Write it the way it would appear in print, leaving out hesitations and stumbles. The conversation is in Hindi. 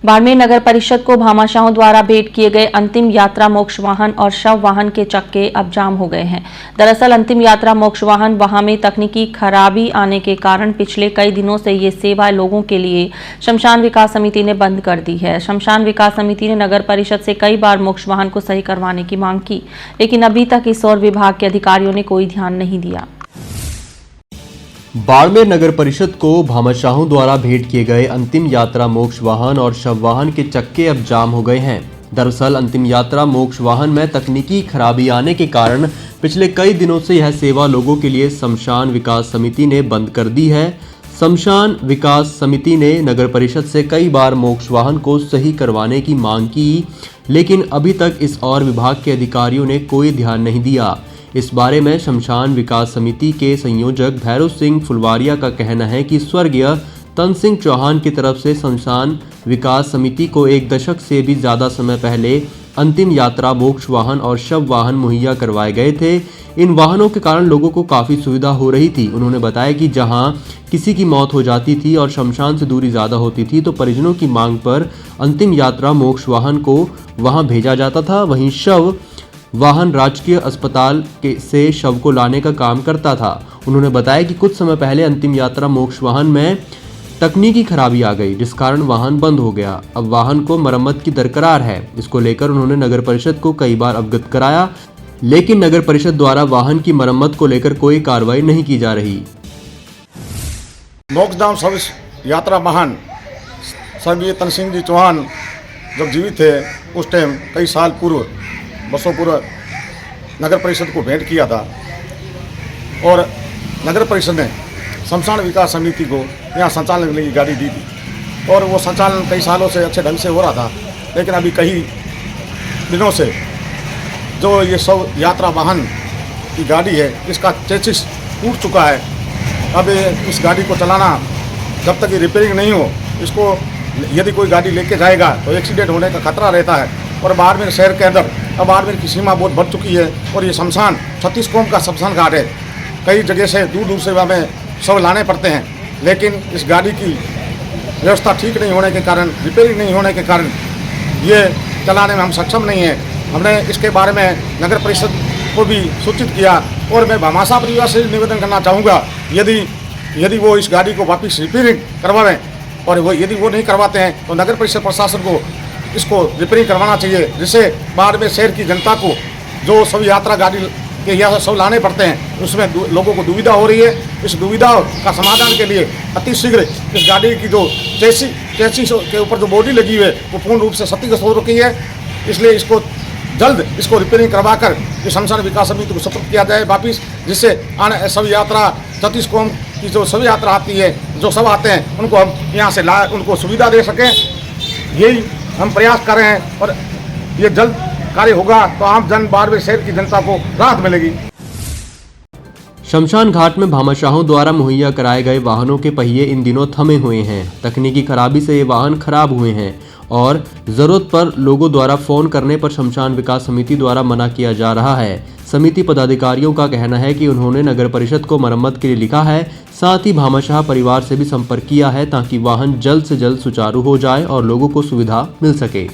बाड़मेर नगर परिषद को भामाशाहों द्वारा भेंट किए गए अंतिम यात्रा मोक्ष वाहन और शव वाहन के चक्के अब जाम हो गए हैं। दरअसल अंतिम यात्रा मोक्ष वाहन वाहन में तकनीकी खराबी आने के कारण पिछले कई दिनों से ये सेवा लोगों के लिए शमशान विकास समिति ने बंद कर दी है। शमशान विकास समिति ने नगर परिषद से कई बार मोक्ष वाहन को सही करवाने की मांग की, लेकिन अभी तक इस ओर विभाग के अधिकारियों ने कोई ध्यान नहीं दिया। बाड़मेर नगर परिषद को भामाशाहों द्वारा भेंट किए गए अंतिम यात्रा मोक्ष वाहन और शव वाहन के चक्के अब जाम हो गए हैं। दरअसल अंतिम यात्रा मोक्ष वाहन में तकनीकी खराबी आने के कारण पिछले कई दिनों से यह सेवा लोगों के लिए शमशान विकास समिति ने बंद कर दी है। शमशान विकास समिति ने नगर परिषद से कई बार मोक्ष वाहन को सही करवाने की मांग की, लेकिन अभी तक इस और विभाग के अधिकारियों ने कोई ध्यान नहीं दिया। इस बारे में शमशान विकास समिति के संयोजक भैरव सिंह फुलवारिया का कहना है कि स्वर्गीय तन सिंह चौहान की तरफ से शमशान विकास समिति को 1 दशक से भी ज़्यादा समय पहले अंतिम यात्रा मोक्ष वाहन और शव वाहन मुहैया करवाए गए थे। इन वाहनों के कारण लोगों को काफ़ी सुविधा हो रही थी। उन्होंने बताया कि जहां किसी की मौत हो जाती थी और शमशान से दूरी ज़्यादा होती थी तो परिजनों की मांग पर अंतिम यात्रा मोक्ष वाहन को वहां भेजा जाता था। वहीं शव वाहन राजकीय अस्पताल से शव को लाने का काम करता था। उन्होंने बताया कि कुछ समय पहले अंतिम यात्रा मोक्ष वाहन में तकनीकी खराबी आ गई, जिस कारण वाहन बंद हो गया। अब वाहन को मरम्मत की दरकार है। इसको लेकर उन्होंने नगर परिषद को कई बार अवगत कराया, लेकिन नगर परिषद द्वारा वाहन की मरम्मत को लेकर कोई कार्रवाई नहीं की जा रही। मोक्षधाम सर्विस यात्रा वाहन स्वर्गीय तन सिंह जी चौहान जब जीवित थे उस टाइम कई साल पूर्व बसों पूर्व नगर परिषद को भेंट किया था और नगर परिषद ने शमशान विकास समिति को यहाँ संचालन के लिए गाड़ी दी थी और वो संचालन कई सालों से अच्छे ढंग से हो रहा था। लेकिन अभी कई दिनों से जो ये शव यात्रा वाहन की गाड़ी है इसका चेसिस टूट चुका है। अब इस गाड़ी को चलाना जब तक ये रिपेयरिंग नहीं हो, इसको यदि कोई गाड़ी लेके जाएगा तो एक्सीडेंट होने का खतरा रहता है। और बाड़मेर शहर के अंदर अब बाड़मेर की सीमा बहुत बढ़ चुकी है और ये शमशान 36 कौम का शमशान घाट है। कई जगह से दूर दूर से हमें शव लाने पड़ते हैं, लेकिन इस गाड़ी की व्यवस्था ठीक नहीं होने के कारण, रिपेयरिंग नहीं होने के कारण ये चलाने में हम सक्षम नहीं हैं। हमने इसके बारे में नगर परिषद को भी सूचित किया और मैं भामाशाह परिवार से निवेदन करना चाहूँगा, यदि वो इस गाड़ी को वापस रिपेयरिंग करवाएं और वो यदि वो नहीं करवाते हैं तो नगर परिषद प्रशासन को इसको रिपेयरिंग करवाना चाहिए, जिससे बाड़मेर शहर की जनता को जो सब यात्रा गाड़ी के यहाँ सब लाने पड़ते हैं उसमें लोगों को दुविधा हो रही है। इस दुविधा का समाधान के लिए अतिशीघ्र इस गाड़ी की जो चेसिस के ऊपर जो बॉडी लगी हुई है वो पूर्ण रूप से क्षतिग्रस्त हो रखी है। इसलिए इसको जल्द इसको रिपेयरिंग करवाकर इस शमशान विकास समिति को सुपुर्द किया जाए वापिस, जिससे आने सब यात्रा 36 कौम की जो सब यात्रा आती है, जो सब आते हैं उनको हम यहाँ से उनको सुविधा दे सकें। यही हम प्रयास कर रहे हैं और ये जल्द कार्य होगा तो आम जन बाड़मेर शहर की जनता को राहत मिलेगी। शमशान घाट में भामाशाहों द्वारा मुहैया कराए गए वाहनों के पहिए इन दिनों थमे हुए हैं। तकनीकी खराबी से ये वाहन खराब हुए हैं और जरूरत पर लोगों द्वारा फोन करने पर शमशान विकास समिति द्वारा मना किया जा रहा है। समिति पदाधिकारियों का कहना है कि उन्होंने नगर परिषद को मरम्मत के लिए लिखा है, साथ ही भामाशाह परिवार से भी संपर्क किया है ताकि वाहन जल्द से जल्द सुचारू हो जाए और लोगों को सुविधा मिल सके।